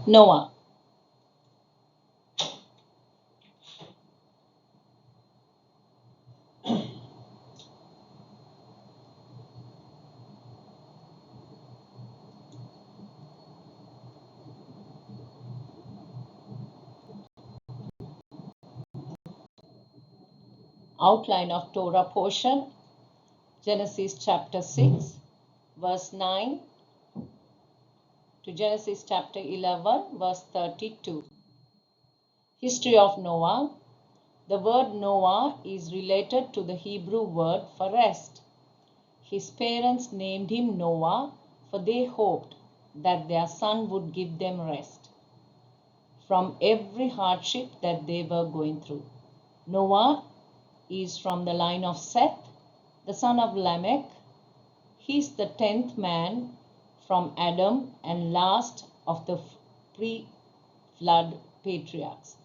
Noah. Outline of Torah portion, Genesis chapter 6, verse 9 to Genesis chapter 11, verse 32. History of Noah. The word Noah is related to the Hebrew word for rest. His parents named him Noah, for they hoped that their son would give them rest from every hardship that they were going through. Noah is from the line of Seth, the son of Lamech. He is the 10th man from Adam and last of the pre-flood patriarchs.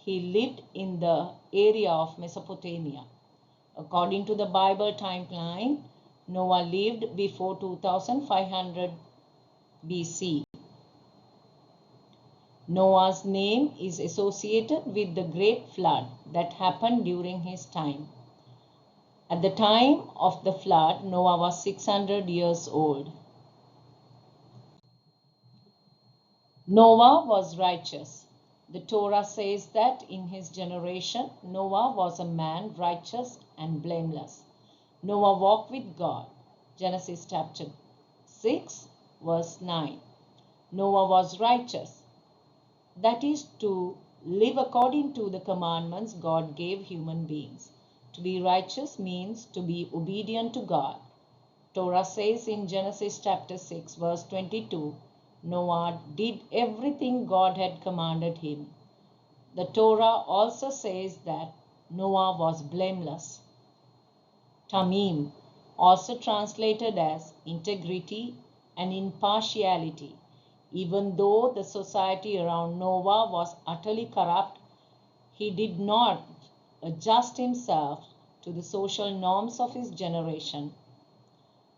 He lived in the area of Mesopotamia. According to the Bible timeline, Noah lived before 2500 BC. Noah's name is associated with the great flood that happened during his time. At the time of the flood, Noah was 600 years old. Noah was righteous. The Torah says that in his generation, Noah was a man righteous and blameless. Noah walked with God. Genesis chapter 6, verse 9. Noah was righteous. That is to live according to the commandments God gave human beings. To be righteous means to be obedient to God. Torah says in Genesis chapter 6, verse 22, Noah did everything God had commanded him. The Torah also says that Noah was blameless. Tamim, also translated as integrity and impartiality. Even though the society around Noah was utterly corrupt, he did not adjust himself to the social norms of his generation.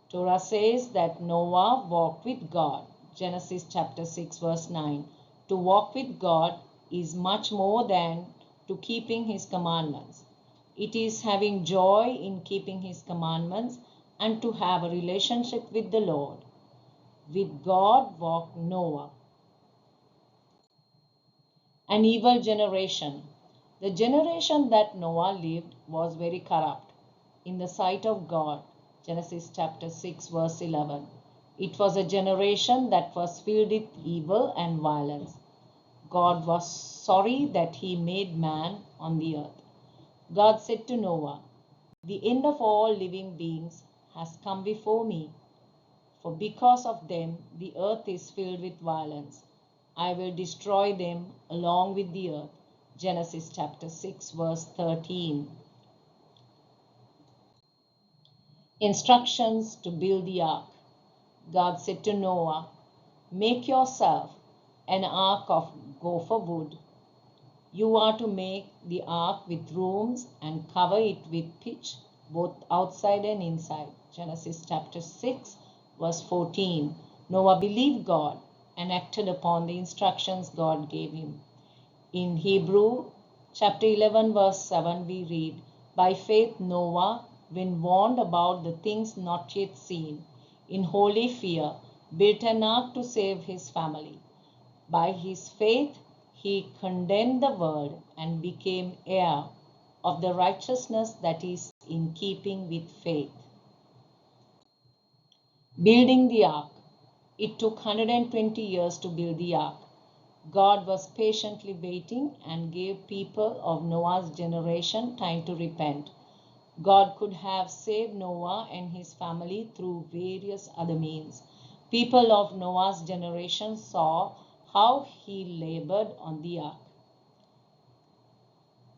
Torah says that Noah walked with God. Genesis chapter 6, verse 9. To walk with God is much more than to keeping his commandments. It is having joy in keeping his commandments and to have a relationship with the Lord. With God walked Noah. An evil generation. The generation that Noah lived was very corrupt in the sight of God. Genesis chapter 6, verse 11. It was a generation that was filled with evil and violence. God was sorry that he made man on the earth. God said to Noah, "The end of all living beings has come before me, for because of them the earth is filled with violence. I will destroy them along with the earth." Genesis chapter 6, verse 13. Instructions to build the ark. God said to Noah, "Make yourself an ark of gopher wood. You are to make the ark with rooms and cover it with pitch, both outside and inside." Genesis chapter 6, verse 14. Noah believed God and acted upon the instructions God gave him. In Hebrew chapter 11, verse 7, we read, "By faith Noah, when warned about the things not yet seen, in holy fear, built an ark to save his family. By his faith, he condemned the world and became heir of the righteousness that is in keeping with faith." Building the ark. It took 120 years to build the ark. God was patiently waiting and gave people of Noah's generation time to repent. God could have saved Noah and his family through various other means. People of Noah's generation saw how he labored on the ark.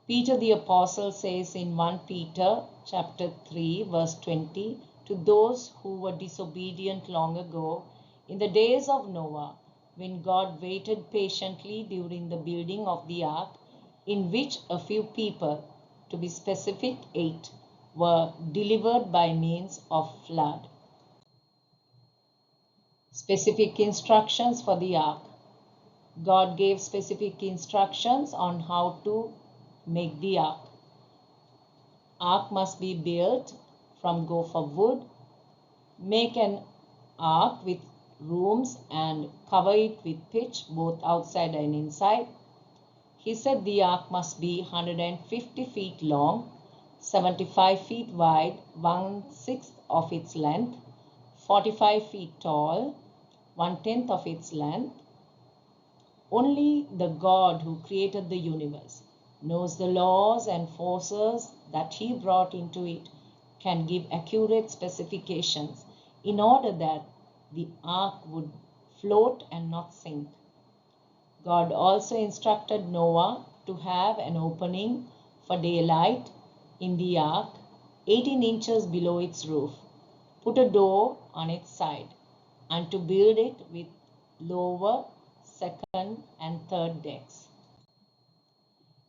Peter the Apostle says in 1 Peter chapter 3, verse 20, to those who were disobedient long ago, in the days of Noah, when God waited patiently during the building of the ark, in which a few people, to be specific 8, were delivered by means of flood. Specific instructions for the ark. God gave specific instructions on how to make the ark. Ark must be built from gopher wood. Make an ark with rooms and cover it with pitch both outside and inside. He said the ark must be 150 feet long, 75 feet wide, 1/6 of its length, 45 feet tall, 1/10 of its length. Only the God who created the universe knows the laws and forces that He brought into it can give accurate specifications in order that the ark would float and not sink. God also instructed Noah to have an opening for daylight in the ark 18 inches below its roof, put a door on its side, and to build it with lower, second, and third decks.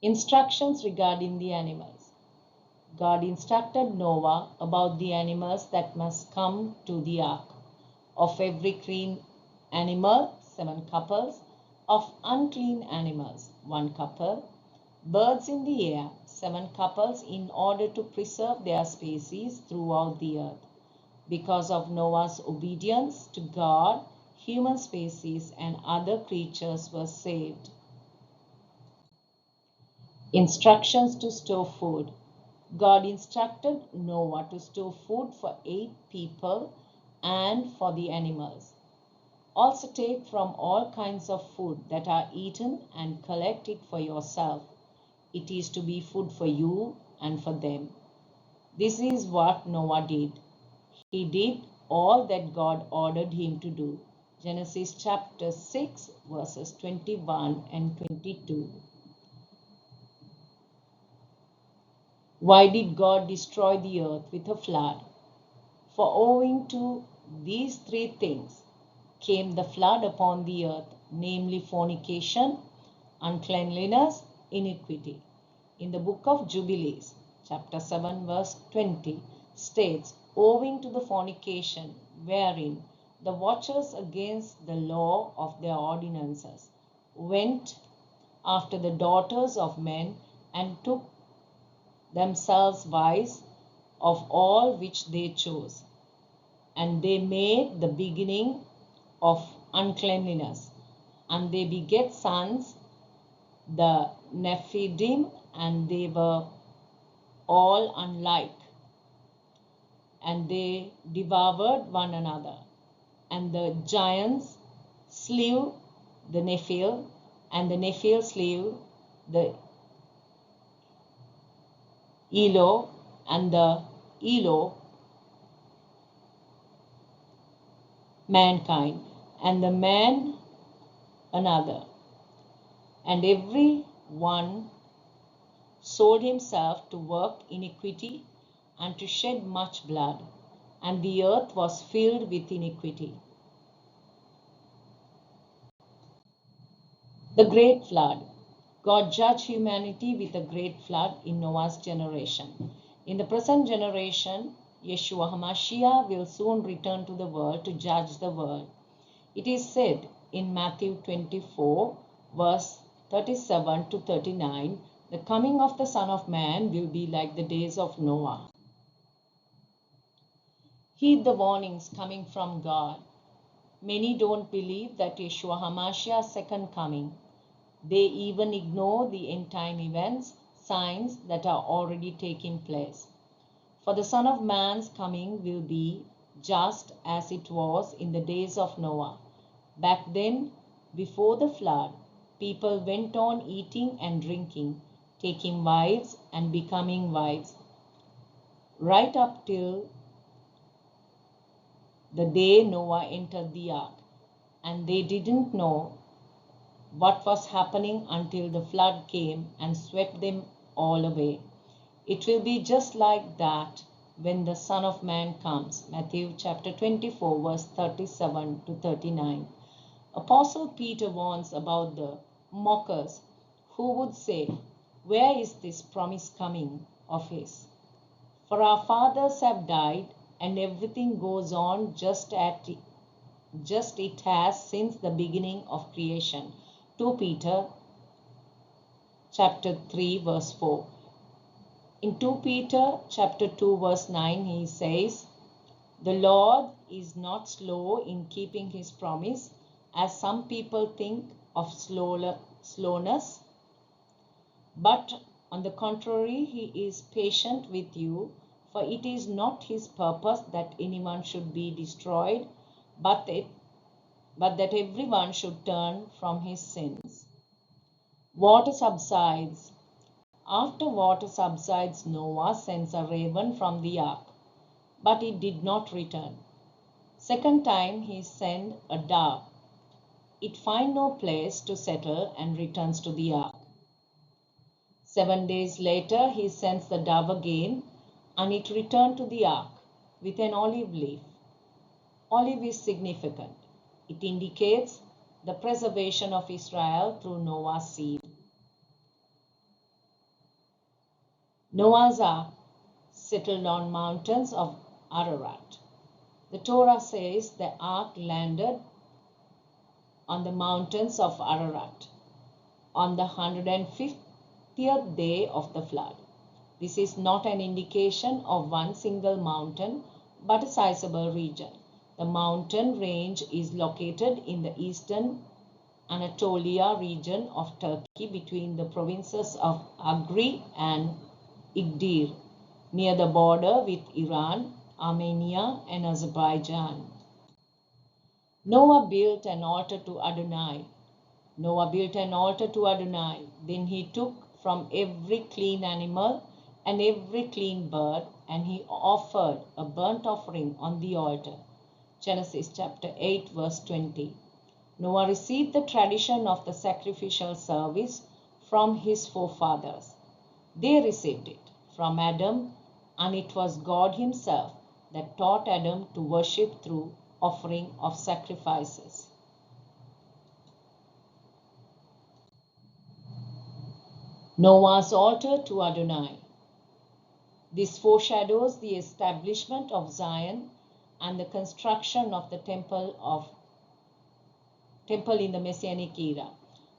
Instructions regarding the animals. God instructed Noah about the animals that must come to the ark. Of every clean animal, 7 couples. Of unclean animals, 1 couple. Birds in the air, 7 couples, in order to preserve their species throughout the earth. Because of Noah's obedience to God, human species and other creatures were saved. Instructions to store food. God instructed Noah to store food for 8 people and for the animals. Also take from all kinds of food that are eaten and collect it for yourself. It is to be food for you and for them. This is what Noah did. He did all that God ordered him to do. Genesis chapter 6 verses 21 and 22. Why did God destroy the earth with a flood? For owing to these 3 things came the flood upon the earth, namely fornication, uncleanliness, iniquity. In the book of Jubilees, chapter 7 verse 20 states, owing to the fornication wherein the watchers against the law of their ordinances went after the daughters of men and took themselves wives of all which they chose. And they made the beginning of uncleanliness, and they beget sons, the Nephilim, and they were all unlike, and they devoured one another. And the giants slew the Nephil, and the Nephil slew the Elo, and the Elo mankind, and the man another. And every one sold himself to work iniquity and to shed much blood, and the earth was filled with iniquity. The great flood. God judged humanity with a great flood in Noah's generation. In the present generation, Yeshua HaMashiach will soon return to the world to judge the world. It is said in Matthew 24, verse 37 to 39, the coming of the Son of Man will be like the days of Noah. Heed the warnings coming from God. Many don't believe that Yeshua HaMashiach's second coming. They even ignore the end time events, signs that are already taking place. For the Son of Man's coming will be just as it was in the days of Noah. Back then, before the flood, people went on eating and drinking, taking wives and becoming wives, right up till the day Noah entered the ark. And they didn't know what was happening until the flood came and swept them all away. It will be just like that when the Son of Man comes. Matthew chapter 24 verse 37 to 39. Apostle Peter warns about the mockers who would say, "Where is this promised coming of his? For our fathers have died and everything goes on just it has since the beginning of creation. 2 Peter chapter 3 verse 4. In 2 Peter chapter 2 verse 9 he says, "The Lord is not slow in keeping his promise, as some people think of slowness, but on the contrary, he is patient with you, for it is not his purpose that anyone should be destroyed, but that everyone should turn from his sins." Water subsides. After water subsides, Noah sends a raven from the ark, but it did not return. Second time he sent a dove. It finds no place to settle and returns to the ark. 7 days later he sends the dove again, and it returned to the ark with an olive leaf. Olive is significant. It indicates the preservation of Israel through Noah's seed. Noah's ark settled on mountains of Ararat. The Torah says the ark landed on the mountains of Ararat on the 150th day of the flood. This is not an indication of one single mountain, but a sizable region. The mountain range is located in the eastern Anatolia region of Turkey between the provinces of Agri and Igdir, near the border with Iran, Armenia, and Azerbaijan. Noah built an altar to Adonai. Noah built an altar to Adonai. Then he took from every clean animal and every clean bird, and he offered a burnt offering on the altar. Genesis chapter 8 verse 20. Noah received the tradition of the sacrificial service from his forefathers. They received it from Adam, and it was God himself that taught Adam to worship through offering of sacrifices. Noah's altar to Adonai. This foreshadows the establishment of Zion and the construction of the temple in the Messianic era.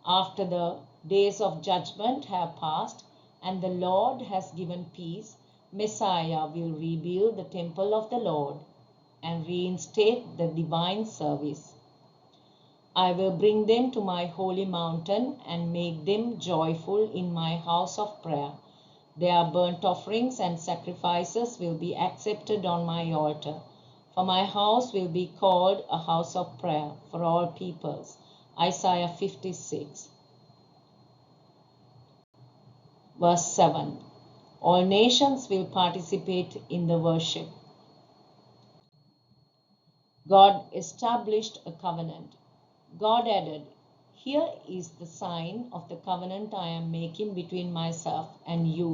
After the days of judgment have passed and the Lord has given peace, Messiah will rebuild the temple of the Lord and reinstate the divine service. "I will bring them to my holy mountain and make them joyful in my house of prayer. Their burnt offerings and sacrifices will be accepted on my altar. For my house will be called a house of prayer for all peoples." Isaiah 56 verse 7. All nations will participate in the worship. God established a covenant. God added, "Here is the sign of the covenant I am making between myself and you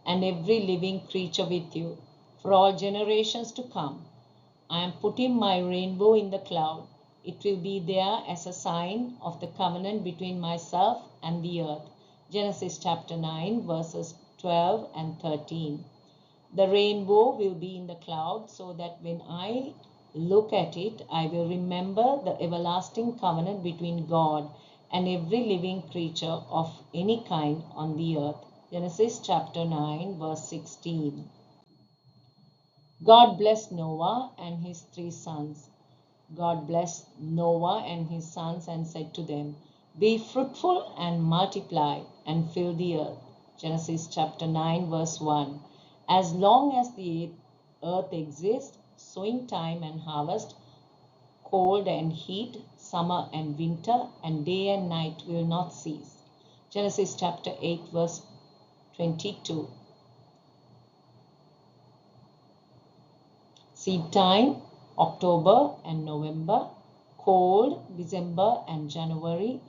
and every living creature with you for all generations to come. I am putting my rainbow in the cloud. It will be there as a sign of the covenant between myself and the earth." Genesis chapter 9 verses 12 and 13. The rainbow will be in the cloud so that when I look at it, I will remember the everlasting covenant between God and every living creature of any kind on the earth. Genesis chapter 9 verse 16. God blessed Noah and his 3 sons. God blessed Noah and his sons and said to them, "Be fruitful and multiply and fill the earth." Genesis chapter 9 verse 1. As long as the earth exists, sowing time and harvest, cold and heat, summer and winter, and day and night will not cease. Genesis chapter 8 verse 22. Seed time, October and November, cold, December and January,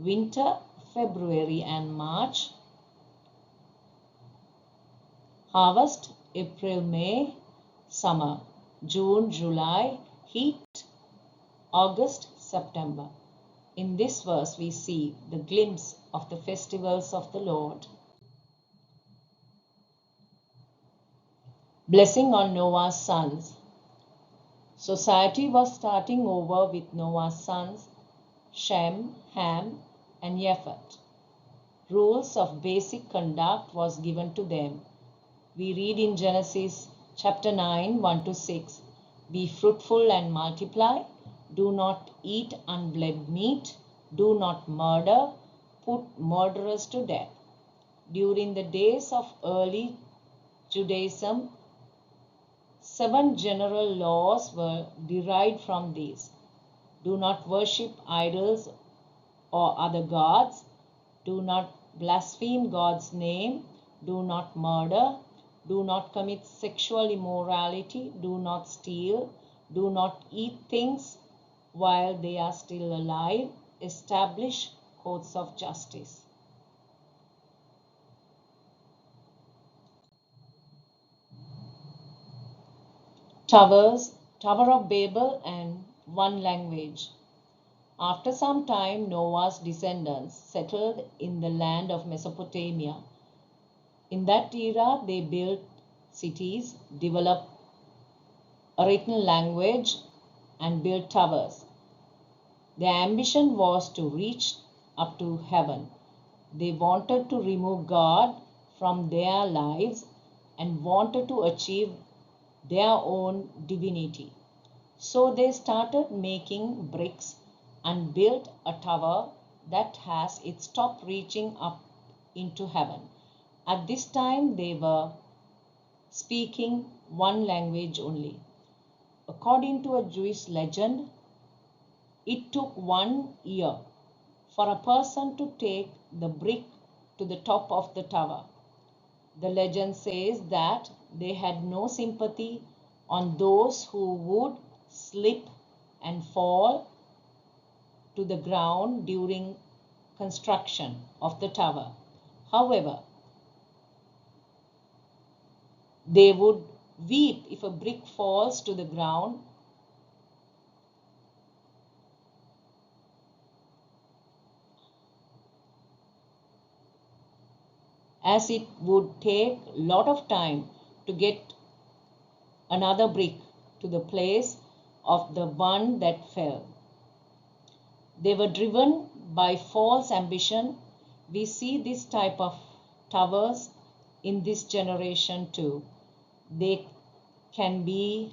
winter, February and March, harvest, April, May, summer, June, July, heat, August, September. In this verse we see the glimpse of the festivals of the Lord. Blessing on Noah's sons. Society was starting over with Noah's sons, Shem, Ham, and Japheth. Rules of basic conduct was given to them. We read in Genesis chapter 9, 1 to 6, "Be fruitful and multiply, do not eat unblemished meat, do not murder, put murderers to death." During the days of early Judaism, 7 general laws were derived from these. Do not worship idols or other gods. Do not blaspheme God's name. Do not murder. Do not commit sexual immorality. Do not steal. Do not eat things while they are still alive. Establish courts of justice. Tower of Babel and one language. After some time, Noah's descendants settled in the land of Mesopotamia. In that era, they built cities, developed a written language, and built towers. Their ambition was to reach up to heaven. They wanted to remove God from their lives and wanted to achieve their own divinity. So they started making bricks and built a tower that has its top reaching up into heaven. At this time, they were speaking one language only. According to a Jewish legend, it took 1 year for a person to take the brick to the top of the tower. The legend says that they had no sympathy on those who would slip and fall to the ground during construction of the tower. However, they would weep if a brick falls to the ground, as it would take a lot of time to get another brick to the place of the one that fell. They were driven by false ambition. We see this type of towers in this generation too. They can be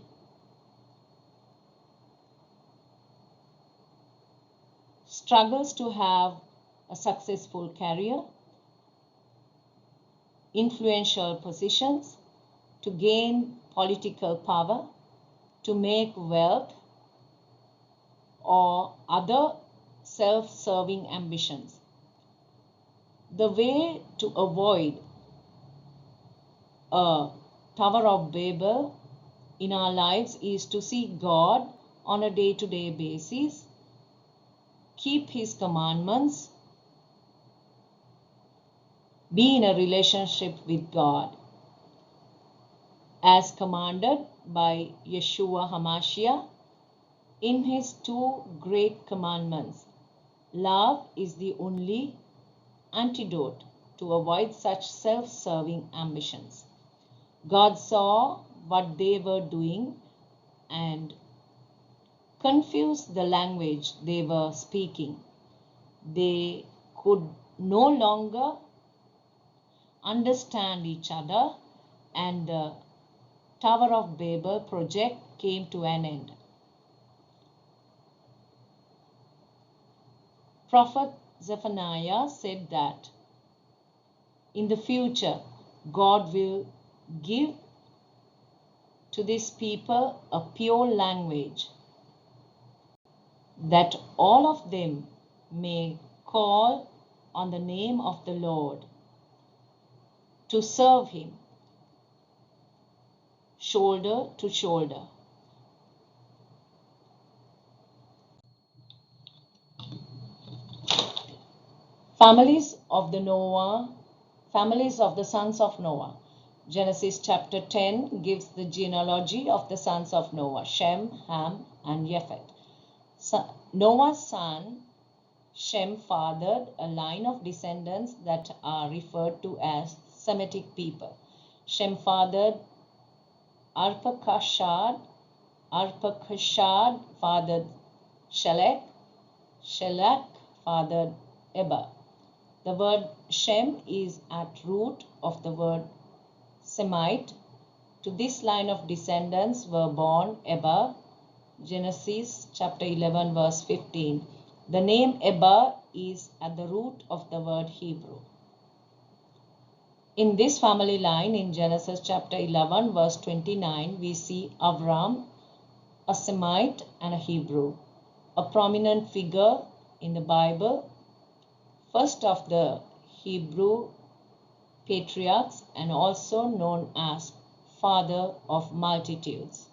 struggles to have a successful career, influential positions, to gain political power, to make wealth, or other self-serving ambitions. The way to avoid a Tower of Babel in our lives is to seek God on a day-to-day basis, keep His commandments, be in a relationship with God as commanded by Yeshua HaMashiach in His 2 great commandments. Love is the only antidote to avoid such self-serving ambitions. God saw what they were doing and confused the language they were speaking. They could no longer understand each other, and the Tower of Babel project came to an end. Prophet Zephaniah said that in the future, God will give to this people a pure language that all of them may call on the name of the Lord to serve Him shoulder to shoulder. Families of the sons of Noah. Genesis chapter 10 gives the genealogy of the sons of Noah: Shem, Ham, and Japheth. Noah's son Shem fathered a line of descendants that are referred to as Semitic people. Shem fathered Arpachshad. Arpachshad fathered Shelach. Shelach fathered Eber. The word Shem is at root of the word Semite. To this line of descendants were born Eber. Genesis chapter 11 verse 15. The name Eber is at the root of the word Hebrew. In this family line in Genesis chapter 11 verse 29, we see Avram, a Semite and a Hebrew, a prominent figure in the Bible, first of the Hebrew patriarchs and also known as father of multitudes.